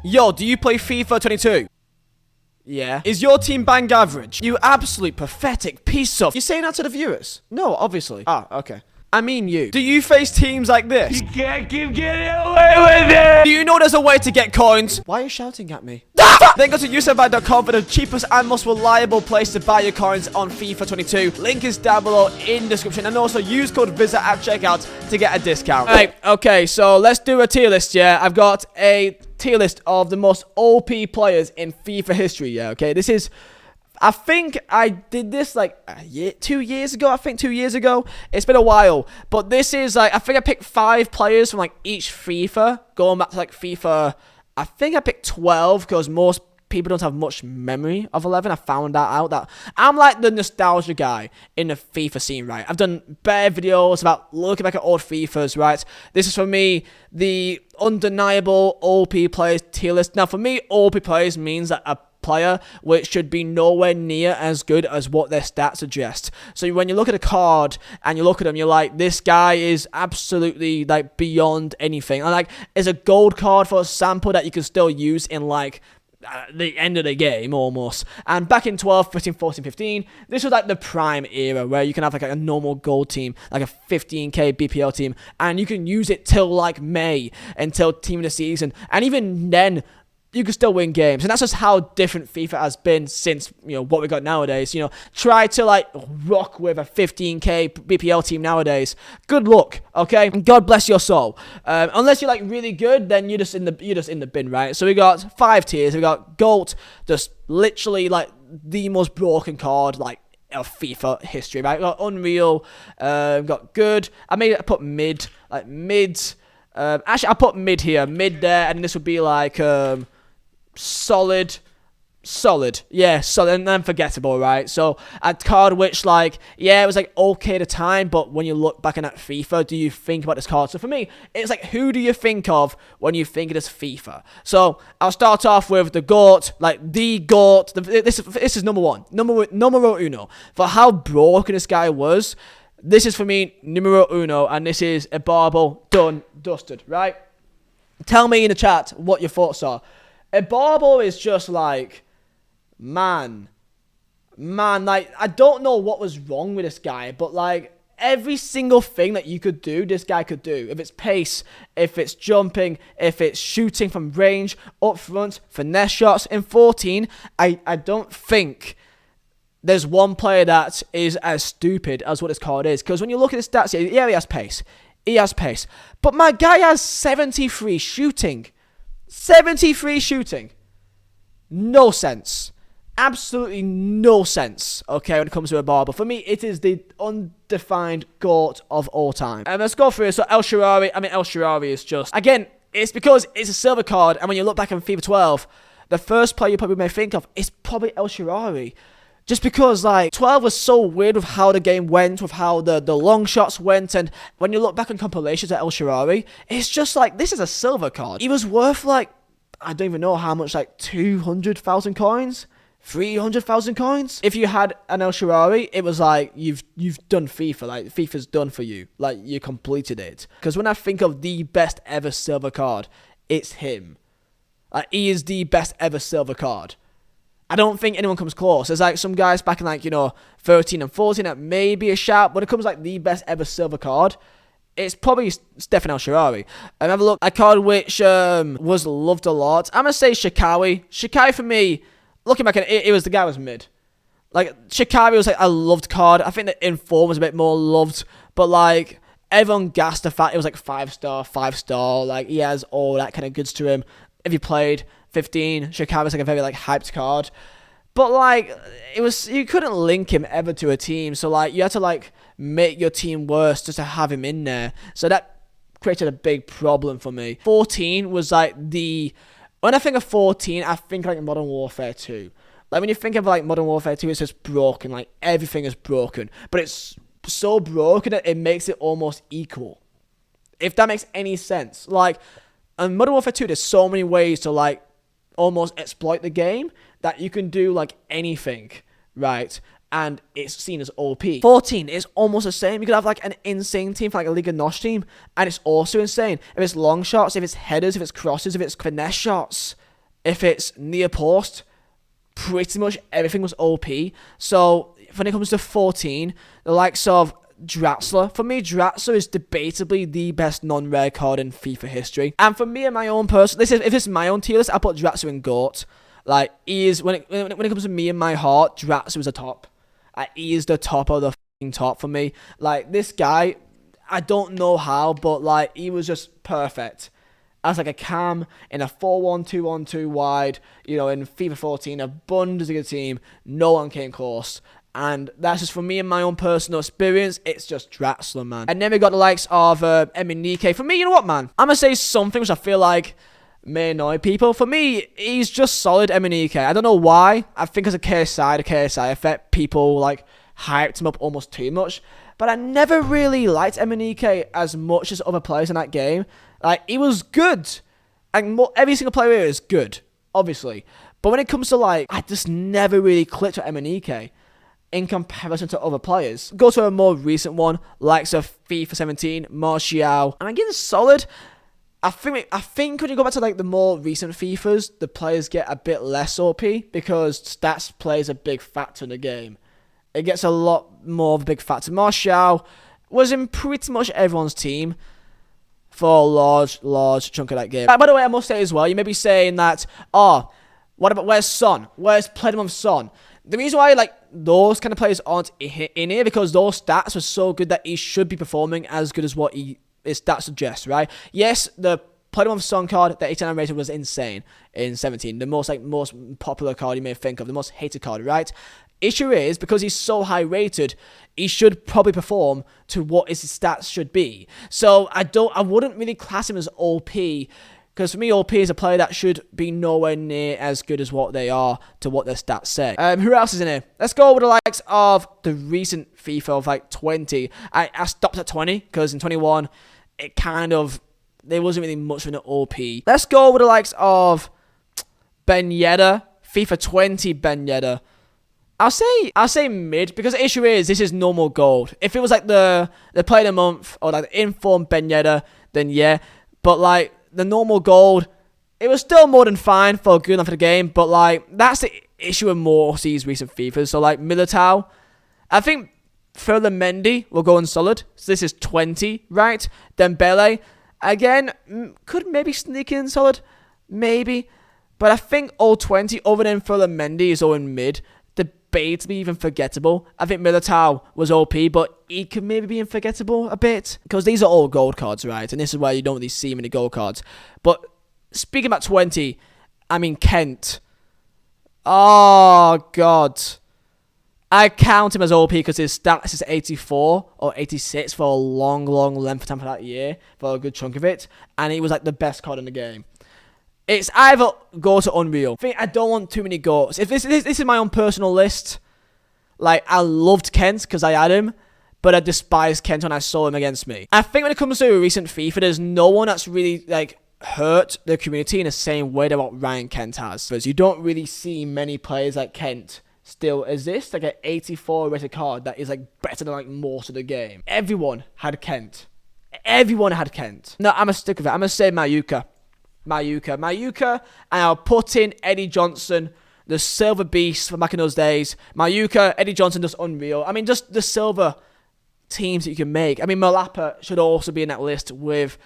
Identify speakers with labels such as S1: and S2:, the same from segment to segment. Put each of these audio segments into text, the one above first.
S1: Yo, do you play FIFA 22? Yeah. Is your team bang average? You absolute pathetic piece of... You're saying that to the viewers? No, obviously. Ah, okay. I mean you. Do you face teams like this?
S2: You can't keep getting away with it!
S1: Do you know there's a way to get coins? Why are you shouting at me? Then go to userbuy.com for the cheapest and most reliable place to buy your coins on FIFA 22. Link is down below in the description. And also use code Vizeh at checkout to get a discount. Alright, okay, so let's do a tier list, yeah? I've got a tier list of the most OP players in FIFA history, yeah? Okay, this is... I think I did this like 2 years ago. I think 2 years ago. It's been a while. But this is like, I think I picked 5 players from like each FIFA. Going back to like FIFA, I think I picked 12 because most people don't have much memory of 11. I found that out that I'm like the nostalgia guy in the FIFA scene, right? I've done better videos about looking back at old FIFAs, right? This is for me the undeniable OP players tier list. Now for me, OP players means that a player which should be nowhere near as good as what their stats suggest. So when you look at a card and you look at them, you're like, this guy is absolutely like beyond anything. And like, it's a gold card for a sample that you can still use in like the end of the game almost. And back in 12, 13, 14, 15, this was like the prime era where you can have like a normal gold team, like a 15k BPL team, and you can use it till like May, until team of the season, and even then you can still win games. And that's just how different FIFA has been since, you know, what we got nowadays. You know, try to like rock with a 15k BPL team nowadays. Good luck, okay? And God bless your soul. Unless you're like really good, then you're just in the bin, right? So we got 5 tiers. We got Gold, just literally like the most broken card like of FIFA history, right? We got Unreal, got Good. I put Mid, like Mid. Actually, I put Mid here, Mid there, and this would be like solid, yeah, solid, and then forgettable, right? So a card which, like, yeah, it was like okay at the time, but when you look back on that FIFA, do you think about this card? So for me, it's like, who do you think of when you think of this FIFA? So I'll start off with the GOAT, like the GOAT. This is numero uno for how broken this guy was. This is for me numero uno, and this is Ibarbo, done, dusted, right? Tell me in the chat what your thoughts are. Ibarbo is just like, man, like, I don't know what was wrong with this guy, but like, every single thing that you could do, this guy could do. If it's pace, if it's jumping, if it's shooting from range, up front, finesse shots. In 14, I don't think there's one player that is as stupid as what this card is. Because when you look at his stats, yeah, he has pace. He has pace. But my guy has 73 shooting. 73 shooting. No sense. Absolutely no sense, okay, when it comes to a bar. But for me, it is the undefined GOAT of all time. And let's go through it. So El Shaarawy is just... Again, it's because it's a silver card. And when you look back on FIFA 12, the first player you probably may think of is probably El Shaarawy. Just because, like, 12 was so weird with how the game went, with how the long shots went, and when you look back on compilations at El Shaarawy, it's just like, this is a silver card. He was worth, like, I don't even know how much, like, 200,000 coins? 300,000 coins? If you had an El Shaarawy, it was like, you've done FIFA, like, FIFA's done for you. Like, you completed it. Because when I think of the best ever silver card, it's him. Like, he is the best ever silver card. I don't think anyone comes close. There's like some guys back in like, you know, 13 and 14 that may be a shout, but it comes like the best ever silver card. It's probably Stefan El Shaarawy. And have a look, a card which was loved a lot. I'm going to say Shaqiri. Shaqiri for me, looking back at it, the guy was mid. Like, Shaqiri was like a loved card. I think the Inform was a bit more loved, but like, everyone gassed the fact it was like 5-star. Like, he has all that kind of goods to him. If you played 15, Shaqiri was like a very like hyped card, but like you couldn't link him ever to a team, so like you had to like make your team worse just to have him in there. So that created a big problem for me. 14 was like when I think of 14, I think like Modern Warfare 2. Like when you think of like Modern Warfare 2, it's just broken, like everything is broken, but it's so broken that it makes it almost equal. If that makes any sense. Like in Modern Warfare 2, there's so many ways to like almost exploit the game that you can do like anything, right? And it's seen as OP. 14 is almost the same. You could have like an insane team for like a Liga NOS team, and it's also insane. If it's long shots, if it's headers, if it's crosses, if it's finesse shots, if it's near post, pretty much everything was OP. So when it comes to 14, the likes of Draxler. For me, Draxler is debatably the best non-rare card in FIFA history. And for me and my own person, if this is my own tier list, I put Draxler in GOAT. Like, he is, when it comes to me and my heart, Draxler is the top. He is the top of the f***ing top for me. Like, this guy, I don't know how, but like, he was just perfect. As like a cam in a 4-1-2-1-2 wide, in FIFA 14, a Bundesliga team, no one came close. And that's just for me and my own personal experience. It's just Draxler, man. And then we got the likes of Emenike. For me, you know what, man? I'm going to say something which I feel like may annoy people. For me, he's just solid Emenike. I don't know why. I think as a KSI effect, people like hyped him up almost too much. But I never really liked Emenike as much as other players in that game. Like, he was good. And every single player here is good, obviously. But when it comes to like, I just never really clicked with Emenike in comparison to other players. Go to a more recent one, likes of FIFA 17, Martial. And again, solid. I think when you go back to like the more recent FIFAs, the players get a bit less OP because stats plays a big factor in the game. It gets a lot more of a big factor. Martial was in pretty much everyone's team for a large chunk of that game. By the way, I must say as well, you may be saying that, what about, where's Son? Where's Platinum of Son? The reason why like those kind of players aren't in here because those stats were so good that he should be performing as good as what his stats suggest, right? Yes, the Platinum of Son card, the 89 rated was insane in 17. The most popular card you may think of, the most hated card, right? Issue is, because he's so high rated, he should probably perform to what his stats should be. So I wouldn't really class him as OP, because for me, OP is a player that should be nowhere near as good as what they are to what their stats say. Who else is in here? Let's go with the likes of the recent FIFA of like 20. I stopped at 20, because in 21, it kind of, there wasn't really much of an OP. Let's go with the likes of Ben Yedder, FIFA 20 Ben Yedder. I'll say mid, because the issue is, this is normal gold. If it was like the play of the month, or like the informed Ben Yedder, then yeah. But like, the normal gold, it was still more than fine for good enough for the game, but like, that's the issue with more of these recent FIFAs. So like, Militao, I think Ferland Mendy will go in solid. So this is 20, right? Then Dembele, again, could maybe sneak in solid, maybe. But I think all 20, other than Ferland Mendy, is all in mid. Debatably even forgettable. I think Militao was OP, but he could maybe be unforgettable a bit. Because these are all gold cards, right? And this is why you don't really see many gold cards. But speaking about 20, I mean Kent. Oh, God. I count him as OP because his stats is 84 or 86 for a long length of time for that year. For a good chunk of it. And he was like the best card in the game. It's either go to Unreal. I don't want too many goats. If this is my own personal list, like, I loved Kent because I had him, but I despised Kent when I saw him against me. I think when it comes to recent FIFA, there's no one that's really, like, hurt the community in the same way that what Ryan Kent has. Because you don't really see many players like Kent still exist. Like, an 84 rated card that is, like, better than, like, most of the game. Everyone had Kent. Everyone had Kent. No, I'm going to stick with it. I'm going to say Mayuka, and I'll put in Eddie Johnson, the silver beast from back in those days. Mayuka, Eddie Johnson, just unreal. I mean, just the silver teams that you can make. I mean, Malapa should also be in that list with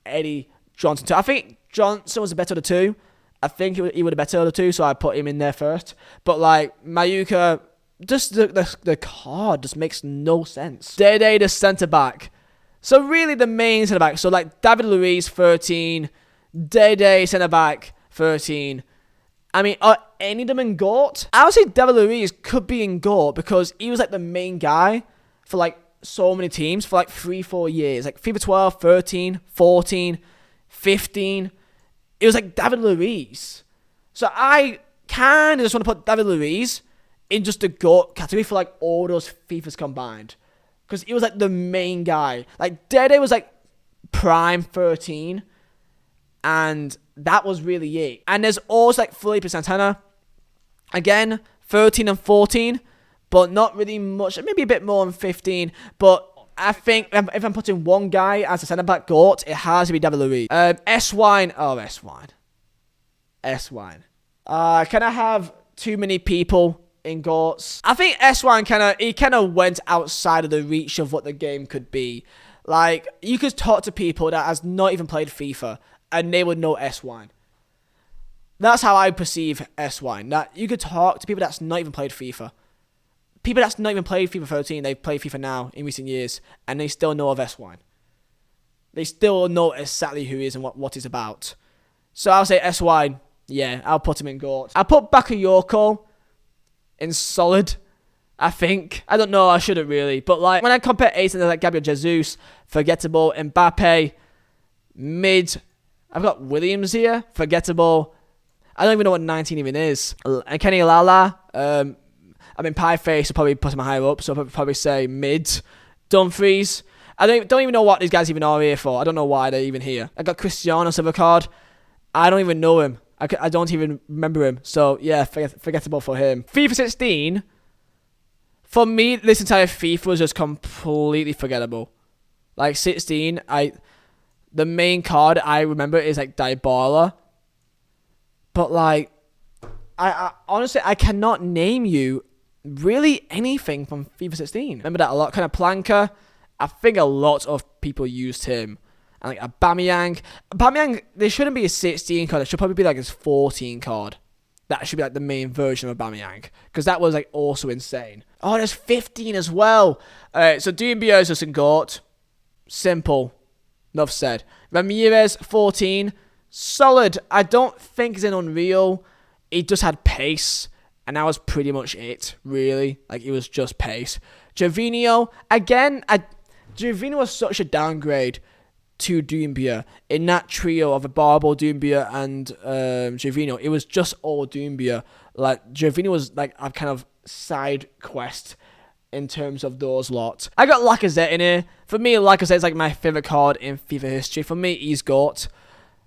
S1: Eddie Johnson too. I think Johnson was the better of the two. I think he would have better of the two, so I put him in there first. But like, Mayuka, just the card just makes no sense. Dede, the centre-back. So really the main centre-back. So like, David Luiz, 13... Dede, centre-back, 13. I mean, are any of them in GOAT? I would say David Luiz could be in GOAT because he was like the main guy for like so many teams for like 3-4 years. Like FIFA 12, 13, 14, 15. It was like David Luiz. So I kind of just want to put David Luiz in just the GOAT category for like all those FIFAs combined. Because he was like the main guy. Like Dede was like prime 13. And that was really it. And there's also like Felipe Santana. Again, 13 and 14. But not really much. Maybe a bit more than 15. But I think if I'm putting one guy as a centre-back GOAT, it has to be David Luiz. S-Wine. Oh, S-Wine. S-Wine. Can I have too many people in GOATs? I think S-Wine kind of went outside of the reach of what the game could be. Like, you could talk to people that has not even played FIFA, and they would know S-Wine. That's how I perceive S-Wine. That you could talk to people that's not even played FIFA. People that's not even played FIFA 13, they've played FIFA now in recent years, and they still know of S-Wine. They still know exactly who he is and what he's about. So I'll say S-Wine. Yeah, I'll put him in GOAT. I'll put Bakayoko in solid, I think. I don't know, I shouldn't really. But like, when I compare aces like Gabriel Jesus, forgettable, Mbappe, mid. I've got Williams here, forgettable. I don't even know what 19 even is. And Kenny Lala, Pieface will probably put him higher up, so I'll probably say mid. Dumfries. I don't even know what these guys even are here for. I don't know why they're even here. I got Cristiano silver card. I don't even know him. I don't even remember him. So, yeah, forgettable for him. FIFA 16, for me, this entire FIFA was just completely forgettable. Like, 16, the main card I remember is, like, Dybala. But, like, I honestly, I cannot name you really anything from FIFA 16. Remember that a lot. Kind of Planka. I think a lot of people used him. And like Aubameyang, there shouldn't be a 16 card. It should probably be like his 14 card. That should be like the main version of Aubameyang, because that was like also insane. Oh, there's 15 as well. Alright, so Doumbia is just in GOAT. Simple. Enough said. Ramirez, 14. Solid. I don't think he's in Unreal. He just had pace, and that was pretty much it, really. Like, it was just pace. Gervinho, again, Gervinho was such a downgrade to Doumbia. In that trio of Barbo, Doumbia, and Gervinho, it was just all Doumbia. Like, Gervinho was like a kind of side quest in terms of those lots. I got Lacazette in here. For me, Lacazette is like my favourite card in FIFA history. For me, he's GOAT.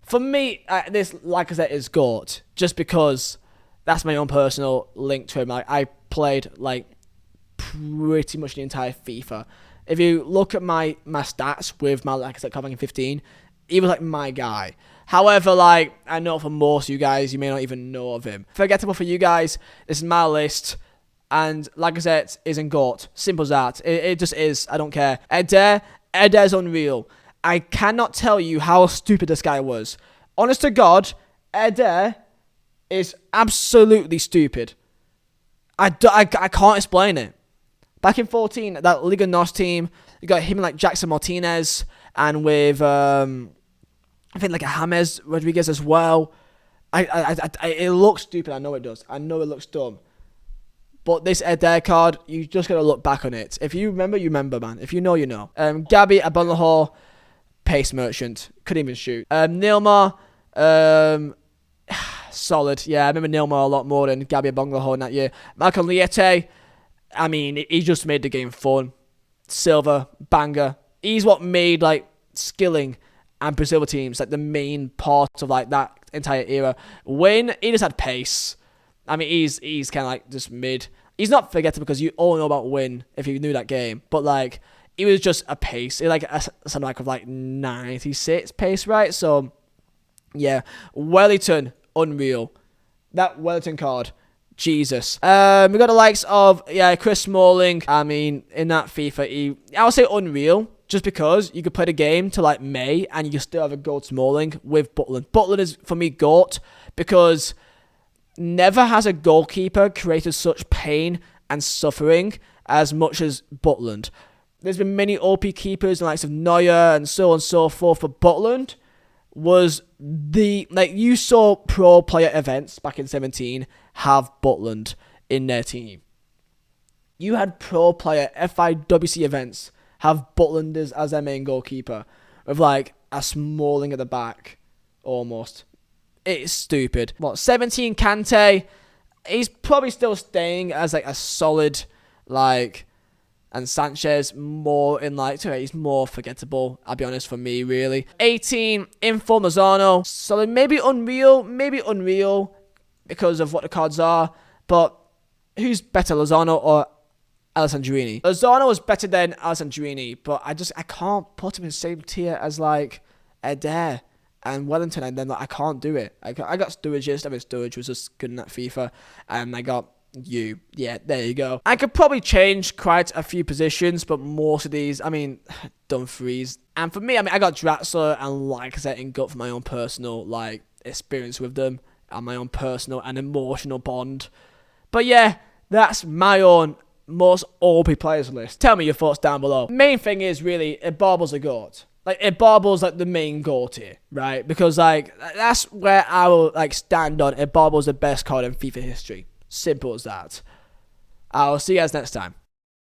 S1: For me, this Lacazette is GOAT, just because that's my own personal link to him. Like, I played like pretty much the entire FIFA. If you look at my stats with my Lacazette card back in 15, he was like my guy. However, like, I know for most of you guys, you may not even know of him. Forgettable for you guys, this is my list, and Lacazette is in GOAT. Simple as that. It just is. I don't care. Eder's unreal. I cannot tell you how stupid this guy was. Honest to God, Eder is absolutely stupid. I can't explain it. Back in 14, that Liga NOS team, you got him like Jackson Martinez, and with I think like a James Rodriguez as well. It looks stupid. I know it does. I know it looks dumb. But this Eder card, you just gotta look back on it. If you remember, you remember, man. If you know, you know. Gabby Abonlahor, pace merchant, couldn't even shoot. Nilmar, solid. Yeah, I remember Nilmar a lot more than Gabby Abonlahor in that year. Malcolm Liete. I mean, he just made the game fun. Silva, banger. He's what made, like, skilling and Brazil teams, like, the main part of, like, that entire era. Win, he just had pace. I mean, he's kind of, like, just mid. He's not forgettable because you all know about Win if you knew that game. But, like, he was just a pace. He like something like of, like, 96 pace, right? So, yeah. Wellington, unreal. That Wellington card. Jesus. We got the likes of, Chris Smalling. I mean, in that FIFA, I would say unreal, just because you could play the game to like May and you still have a GOAT Smalling with Butland. Butland is, for me, GOAT, because never has a goalkeeper created such pain and suffering as much as Butland. There's been many OP keepers, the likes of Neuer and so on and so forth, but Butland was you saw pro player events back in 17 have Butland in their team. You had pro player FIWC events have Butland as their main goalkeeper, with like a Smalling at the back, almost. It's stupid. 17 Kante, he's probably still staying as like a solid, like, and Sanchez more in like, he's more forgettable, I'll be honest, for me, really. 18, Info Lozano. So maybe Unreal, because of what the cards are. But who's better, Lozano or Alessandrini? Lozano was better than Alessandrini, but I can't put him in the same tier as like Eder. and Wellington, and then like, I can't do it. I got Sturridge. I mean, Sturridge was just good in that FIFA, and I got you. Yeah, there you go. I could probably change quite a few positions, but most of these, I mean, Dumfries. And for me, I mean, I got Draxler and Lacazette in gut for my own personal like experience with them and my own personal and emotional bond. But yeah, that's my own most OP players list. Tell me your thoughts down below. Main thing is really, Ibarble's a GOAT. Like, Ibarble's like the main GOAT here, right? Because like, that's where I will like stand on Ibarble's the best card in FIFA history. Simple as that. I'll see you guys next time.